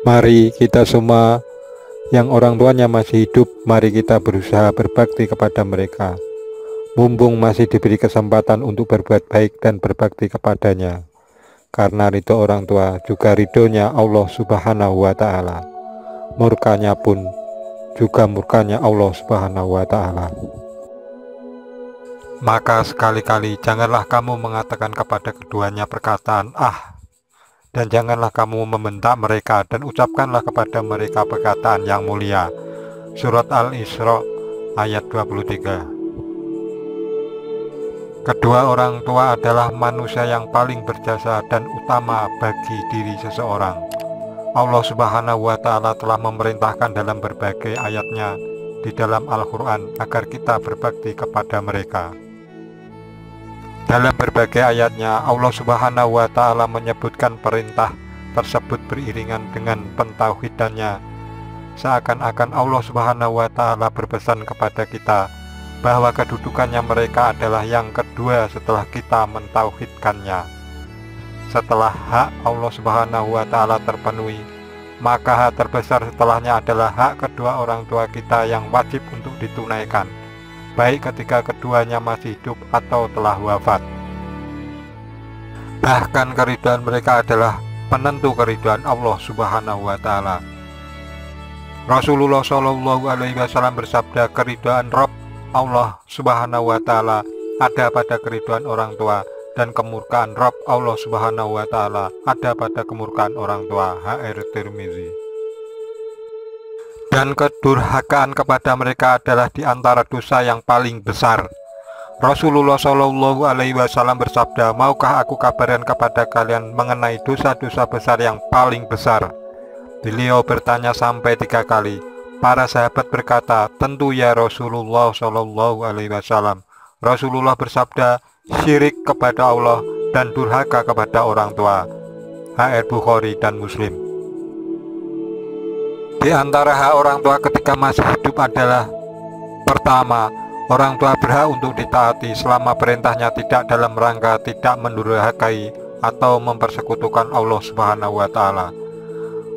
Mari kita semua yang orang tuanya masih hidup, mari kita berusaha berbakti kepada mereka. Mumpung masih diberi kesempatan untuk berbuat baik dan berbakti kepadanya. Karena ridho orang tua juga ridhonya Allah Subhanahu wa Ta'ala. Murkanya pun juga murkanya Allah Subhanahu wa Ta'ala. Maka sekali-kali janganlah kamu mengatakan kepada keduanya perkataan "ah", dan janganlah kamu membentak mereka, dan ucapkanlah kepada mereka perkataan yang mulia. Surat Al-Isra ayat 23. Kedua orang tua adalah manusia yang paling berjasa dan utama bagi diri seseorang. Allah Subhanahu wa Ta'ala telah memerintahkan dalam berbagai ayatnya di dalam Al-Quran agar kita berbakti kepada mereka. Dalam berbagai ayatnya, Allah Subhanahu wa Ta'ala menyebutkan perintah tersebut beriringan dengan pentauhidannya. Seakan-akan Allah Subhanahu wa Ta'ala berpesan kepada kita bahwa kedudukannya mereka adalah yang kedua setelah kita mentauhidkannya. Setelah hak Allah Subhanahu wa Ta'ala terpenuhi, maka hak terbesar setelahnya adalah hak kedua orang tua kita yang wajib untuk ditunaikan, baik ketika keduanya masih hidup atau telah wafat. Bahkan keridhaan mereka adalah penentu keridhaan Allah Subhanahu wa Ta'ala. Rasulullah Shallallahu alaihi wasallam bersabda, keridhaan Rabb Allah Subhanahu wa Ta'ala ada pada keridhaan orang tua, dan kemurkaan Rabb Allah Subhanahu wa Ta'ala ada pada kemurkaan orang tua. HR Tirmizi. Dan kedurhakaan kepada mereka adalah di antara dosa yang paling besar. Rasulullah Shallallahu alaihi wasallam bersabda, maukah aku kabarkan kepada kalian mengenai dosa-dosa besar yang paling besar? Beliau bertanya sampai 3 kali. Para sahabat berkata, tentu ya Rasulullah Shallallahu alaihi wasallam. Rasulullah bersabda, syirik kepada Allah dan durhaka kepada orang tua. HR Bukhari dan Muslim. Di antara hak orang tua ketika masih hidup adalah: pertama, orang tua berhak untuk ditaati selama perintahnya tidak dalam rangka tidak mendurhakai atau mempersekutukan Allah Subhanahu wa Ta'ala.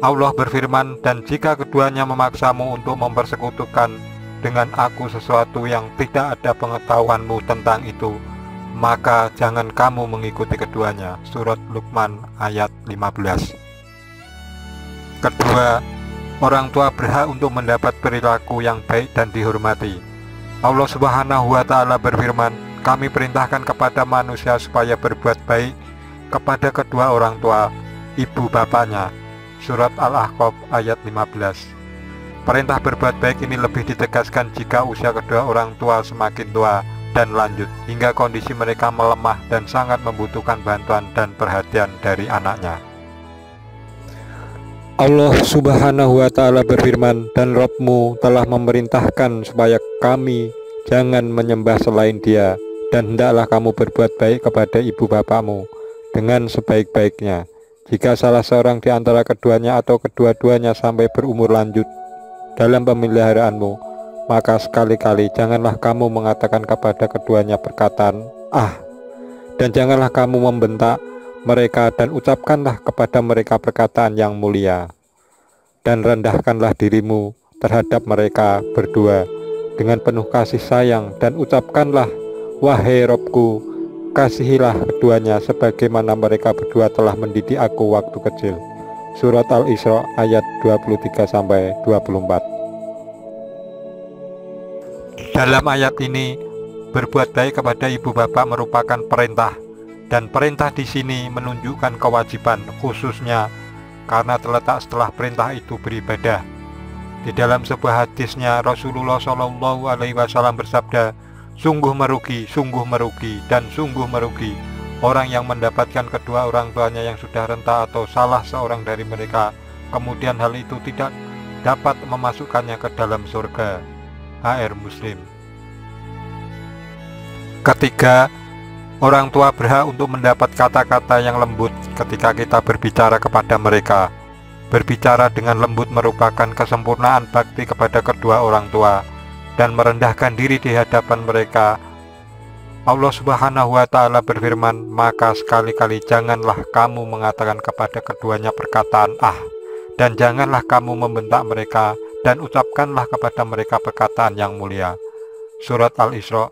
Allah berfirman, dan jika keduanya memaksamu untuk mempersekutukan dengan aku sesuatu yang tidak ada pengetahuanmu tentang itu, maka jangan kamu mengikuti keduanya. Surat Luqman ayat 15. Kedua, orang tua berhak untuk mendapat perilaku yang baik dan dihormati. Allah Subhanahu wa Ta'ala berfirman, kami perintahkan kepada manusia supaya berbuat baik kepada kedua orang tua, ibu bapaknya. Surat Al-Ahqaf ayat 15. Perintah berbuat baik ini lebih ditegaskan jika usia kedua orang tua semakin tua dan lanjut, hingga kondisi mereka melemah dan sangat membutuhkan bantuan dan perhatian dari anaknya. Allah Subhanahu wa Ta'ala berfirman, dan Rabb-mu telah memerintahkan supaya kami jangan menyembah selain Dia, dan hendaklah kamu berbuat baik kepada ibu bapakmu dengan sebaik-baiknya. Jika salah seorang di antara keduanya atau kedua-duanya sampai berumur lanjut dalam pemeliharaanmu, maka sekali-kali janganlah kamu mengatakan kepada keduanya perkataan "ah", dan janganlah kamu membentak mereka, dan ucapkanlah kepada mereka perkataan yang mulia. Dan rendahkanlah dirimu terhadap mereka berdua dengan penuh kasih sayang, dan ucapkanlah, wahai Robku, kasihilah keduanya sebagaimana mereka berdua telah mendidik aku waktu kecil. Surat Al-Isra ayat 23-24. Dalam ayat ini, berbuat baik kepada ibu bapak merupakan perintah, dan perintah di sini menunjukkan kewajiban, khususnya karena terletak setelah perintah itu beribadah. Di dalam sebuah hadisnya, Rasulullah Shallallahu alaihi wasallam bersabda, sungguh merugi, dan sungguh merugi orang yang mendapatkan kedua orang tuanya yang sudah renta atau salah seorang dari mereka, kemudian hal itu tidak dapat memasukkannya ke dalam surga. HR Muslim. Ketiga, orang tua berhak untuk mendapat kata-kata yang lembut ketika kita berbicara kepada mereka. Berbicara dengan lembut merupakan kesempurnaan bakti kepada kedua orang tua dan merendahkan diri di hadapan mereka. Allah Subhanahu wa Ta'ala berfirman, maka sekali-kali janganlah kamu mengatakan kepada keduanya perkataan "ah", dan janganlah kamu membentak mereka, dan ucapkanlah kepada mereka perkataan yang mulia. Surat Al-Isra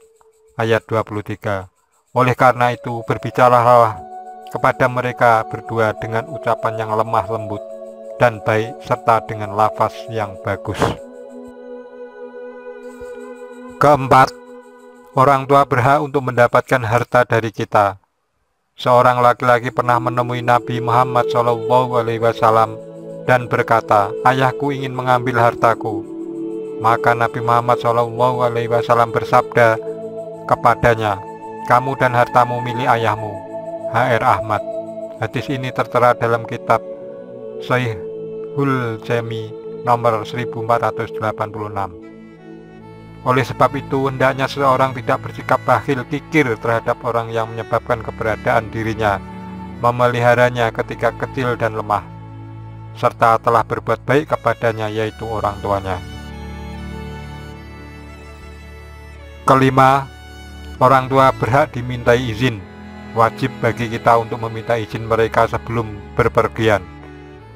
ayat 23. Oleh karena itu, berbicaralah kepada mereka berdua dengan ucapan yang lemah lembut dan baik, serta dengan lafaz yang bagus. Keempat, orang tua berhak untuk mendapatkan harta dari kita. Seorang laki-laki pernah menemui Nabi Muhammad SAW dan berkata, "Ayahku ingin mengambil hartaku." Maka Nabi Muhammad SAW bersabda kepadanya, "Kamu dan hartamu milik ayahmu." HR Ahmad. Hadis ini tertera dalam kitab Sahihul Jami nomor 1486. Oleh sebab itu, hendaknya seseorang tidak bersikap bakhil kikir terhadap orang yang menyebabkan keberadaan dirinya, memeliharanya ketika kecil dan lemah, serta telah berbuat baik kepadanya, yaitu orang tuanya. Kelima, orang tua berhak dimintai izin. Wajib bagi kita untuk meminta izin mereka sebelum berpergian.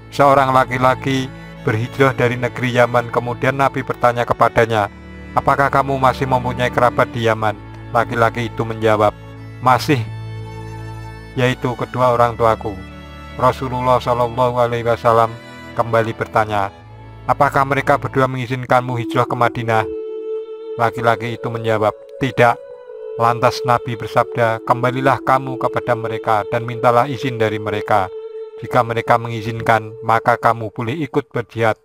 Seorang laki-laki berhijrah dari negeri Yaman, kemudian Nabi bertanya kepadanya, "Apakah kamu masih mempunyai kerabat di Yaman?" Laki-laki itu menjawab, "Masih, yaitu kedua orang tuaku." Rasulullah SAW kembali bertanya, "Apakah mereka berdua mengizinkanmu hijrah ke Madinah?" Laki-laki itu menjawab, "Tidak." Lantas Nabi bersabda, "Kembalilah kamu kepada mereka dan mintalah izin dari mereka. Jika mereka mengizinkan, maka kamu boleh ikut berjihad.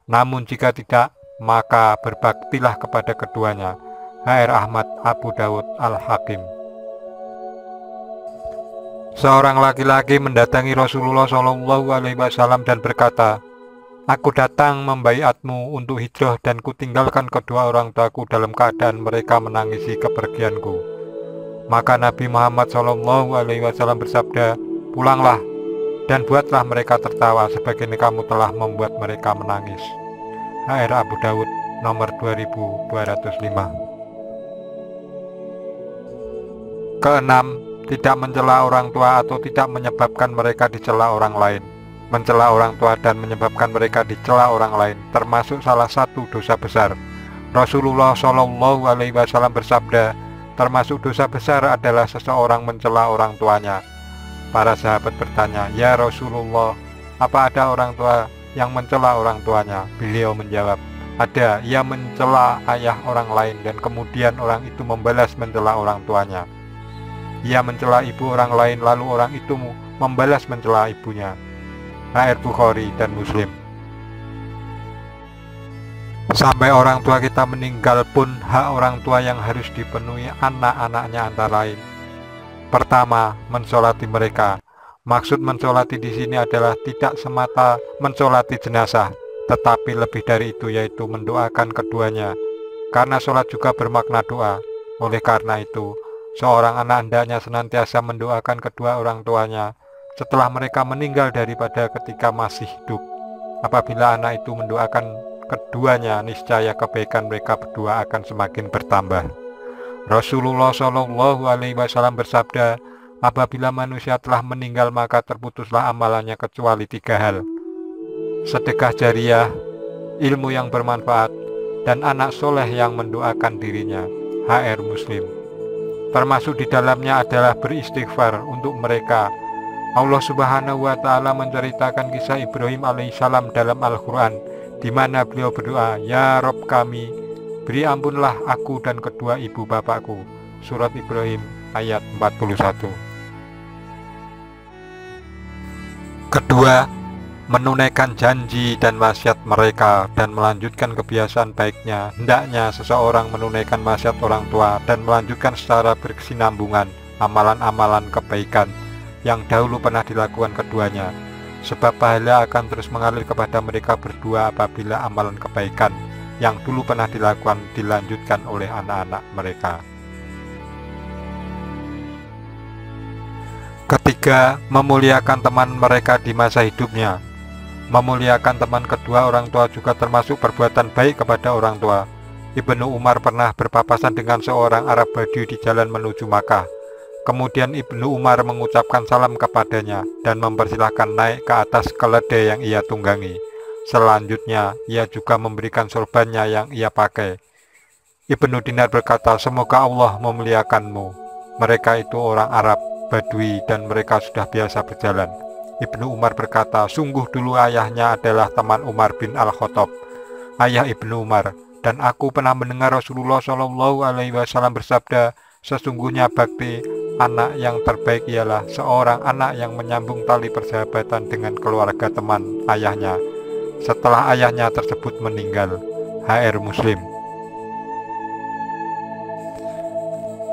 Namun jika tidak, maka berbaktilah kepada keduanya." HR Ahmad, Abu Dawud, Al-Hakim. Seorang laki-laki mendatangi Rasulullah SAW dan berkata, "Aku datang membaiatmu untuk hijrah dan kutinggalkan kedua orang tuaku dalam keadaan mereka menangisi kepergianku." Maka Nabi Muhammad SAW bersabda, "Pulanglah dan buatlah mereka tertawa sebagaimana kamu telah membuat mereka menangis." HR Abu Dawud nomor 2205. Keenam, tidak mencela orang tua atau tidak menyebabkan mereka dicela orang lain. Mencela orang tua dan menyebabkan mereka dicela orang lain termasuk salah satu dosa besar. Rasulullah SAW bersabda, termasuk dosa besar adalah seseorang mencela orang tuanya. Para sahabat bertanya, "Ya Rasulullah, apa ada orang tua yang mencela orang tuanya?" Beliau menjawab, "Ada, ia mencela ayah orang lain dan kemudian orang itu membalas mencela orang tuanya. Ia mencela ibu orang lain lalu orang itu membalas mencela ibunya." HR Bukhari dan Muslim. Sampai orang tua kita meninggal pun hak orang tua yang harus dipenuhi anak-anaknya antara lain. Pertama, mensolati mereka. Maksud mensolati di sini adalah tidak semata mensolati jenazah, tetapi lebih dari itu, yaitu mendoakan keduanya. Karena sholat juga bermakna doa. Oleh karena itu, seorang anak hendaknya senantiasa mendoakan kedua orang tuanya setelah mereka meninggal daripada ketika masih hidup. Apabila anak itu mendoakan keduanya, niscaya kebaikan mereka berdua akan semakin bertambah. Rasulullah SAW bersabda, apabila manusia telah meninggal maka terputuslah amalannya kecuali 3 hal: sedekah jariyah, ilmu yang bermanfaat, dan anak soleh yang mendoakan dirinya. HR Muslim. Termasuk di dalamnya adalah beristighfar untuk mereka. Allah Subhanahu wa Ta'ala menceritakan kisah Ibrahim alaihissalam dalam Al-Quran, di mana beliau berdoa, "Ya Rob kami, beri ampunlah aku dan kedua ibu bapakku." Surat Ibrahim ayat 41. Kedua, menunaikan janji dan wasiat mereka dan melanjutkan kebiasaan baiknya. Hendaknya seseorang menunaikan wasiat orang tua dan melanjutkan secara berkesinambungan amalan-amalan kebaikan yang dahulu pernah dilakukan keduanya, sebab pahala akan terus mengalir kepada mereka berdua apabila amalan kebaikan yang dulu pernah dilakukan dilanjutkan oleh anak-anak mereka. Ketiga, memuliakan teman mereka di masa hidupnya. Memuliakan teman kedua orang tua juga termasuk perbuatan baik kepada orang tua. Ibnu Umar pernah berpapasan dengan seorang Arab Badui di jalan menuju Makkah. Kemudian Ibnu Umar mengucapkan salam kepadanya dan mempersilahkan naik ke atas keledai yang ia tunggangi. Selanjutnya, ia juga memberikan sorbannya yang ia pakai. Ibnu Dinar berkata, semoga Allah memuliakanmu. Mereka itu orang Arab, Badui, dan mereka sudah biasa berjalan. Ibnu Umar berkata, sungguh dulu ayahnya adalah teman Umar bin Al-Khattab, ayah Ibnu Umar, dan aku pernah mendengar Rasulullah SAW bersabda, sesungguhnya bakti anak yang terbaik ialah seorang anak yang menyambung tali persahabatan dengan keluarga teman ayahnya setelah ayahnya tersebut meninggal. HR Muslim.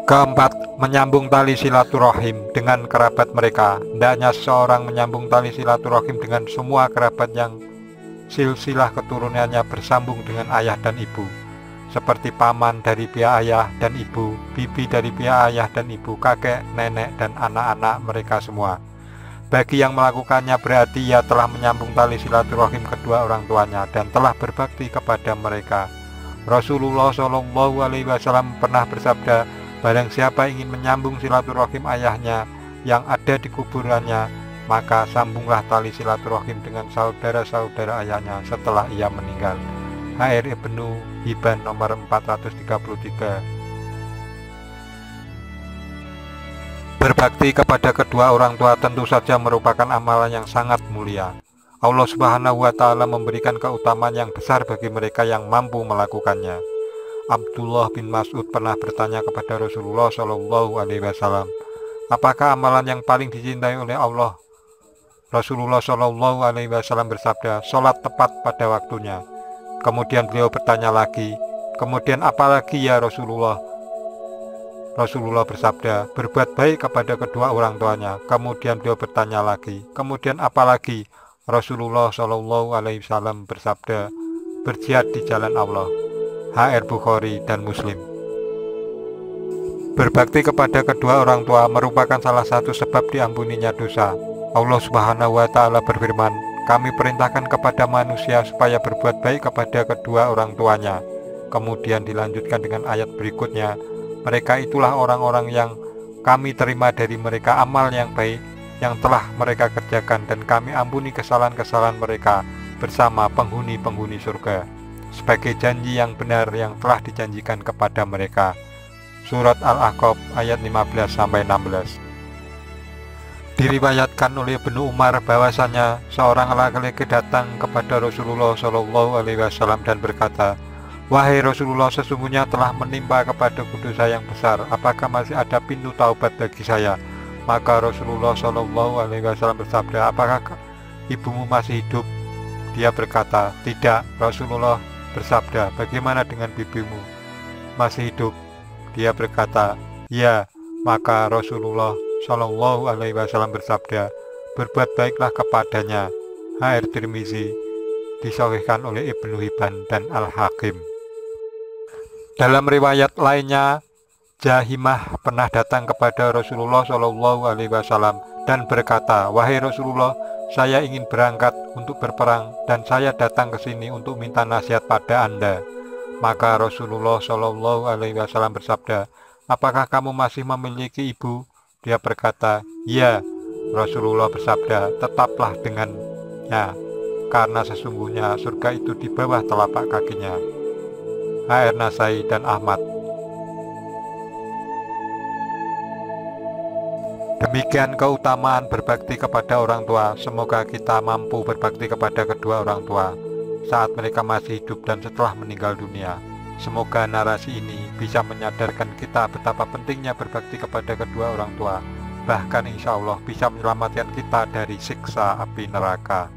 Keempat, menyambung tali silaturahim dengan kerabat mereka. Hendaknya seseorang menyambung tali silaturahim dengan semua kerabat yang silsilah keturunannya bersambung dengan ayah dan ibu, seperti paman dari pihak ayah dan ibu, bibi dari pihak ayah dan ibu, kakek, nenek, dan anak-anak mereka semua. Bagi yang melakukannya berarti ia telah menyambung tali silaturahim kedua orang tuanya dan telah berbakti kepada mereka. Rasulullah SAW pernah bersabda, barang siapa ingin menyambung silaturahim ayahnya yang ada di kuburannya, maka sambunglah tali silaturahim dengan saudara-saudara ayahnya setelah ia meninggal. HR Ibnu Hibban nomor 433. Berbakti kepada kedua orang tua tentu saja merupakan amalan yang sangat mulia. Allah Subhanahu wa Ta'ala memberikan keutamaan yang besar bagi mereka yang mampu melakukannya. Abdullah bin Mas'ud pernah bertanya kepada Rasulullah SAW, apakah amalan yang paling dicintai oleh Allah? Rasulullah SAW bersabda, sholat tepat pada waktunya. Kemudian beliau bertanya lagi, kemudian apa lagi ya Rasulullah? Rasulullah bersabda, berbuat baik kepada kedua orang tuanya. Kemudian beliau bertanya lagi, kemudian apa lagi? Rasulullah SAW bersabda, berjihad di jalan Allah. HR Bukhari dan Muslim. Berbakti kepada kedua orang tua merupakan salah satu sebab diampuninya dosa. Allah Subhanahu wa Ta'ala berfirman, kami perintahkan kepada manusia supaya berbuat baik kepada kedua orang tuanya. Kemudian dilanjutkan dengan ayat berikutnya, mereka itulah orang-orang yang kami terima dari mereka amal yang baik yang telah mereka kerjakan, dan kami ampuni kesalahan-kesalahan mereka bersama penghuni-penghuni surga, sebagai janji yang benar yang telah dijanjikan kepada mereka. Surat Al-Ahqaf ayat 15-16. Diriwayatkan oleh Ibnu Umar bahwasanya seorang laki-laki datang kepada Rasulullah SAW dan berkata, wahai Rasulullah, sesungguhnya telah menimpa kepadaku dosa yang besar, apakah masih ada pintu taubat bagi saya? Maka Rasulullah SAW bersabda, apakah ibumu masih hidup? Dia berkata, tidak. Rasulullah bersabda, bagaimana dengan bibimu? Masih hidup? Dia berkata, ya. Maka Rasulullah SAW bersabda, berbuat baiklah kepadanya. HR Tirmizi, disahihkan oleh Ibnu Hibban dan Al-Hakim. Dalam riwayat lainnya, Jahimah pernah datang kepada Rasulullah SAW dan berkata, wahai Rasulullah, saya ingin berangkat untuk berperang dan saya datang ke sini untuk minta nasihat pada Anda. Maka Rasulullah SAW bersabda, apakah kamu masih memiliki ibu? Dia berkata, ya. Rasulullah bersabda, tetaplah dengannya, karena sesungguhnya surga itu di bawah telapak kakinya. HR Nasai dan Ahmad. Demikian keutamaan berbakti kepada orang tua. Semoga kita mampu berbakti kepada kedua orang tua saat mereka masih hidup dan setelah meninggal dunia. Semoga narasi ini bisa menyadarkan kita betapa pentingnya berbakti kepada kedua orang tua, bahkan insya Allah bisa menyelamatkan kita dari siksa api neraka.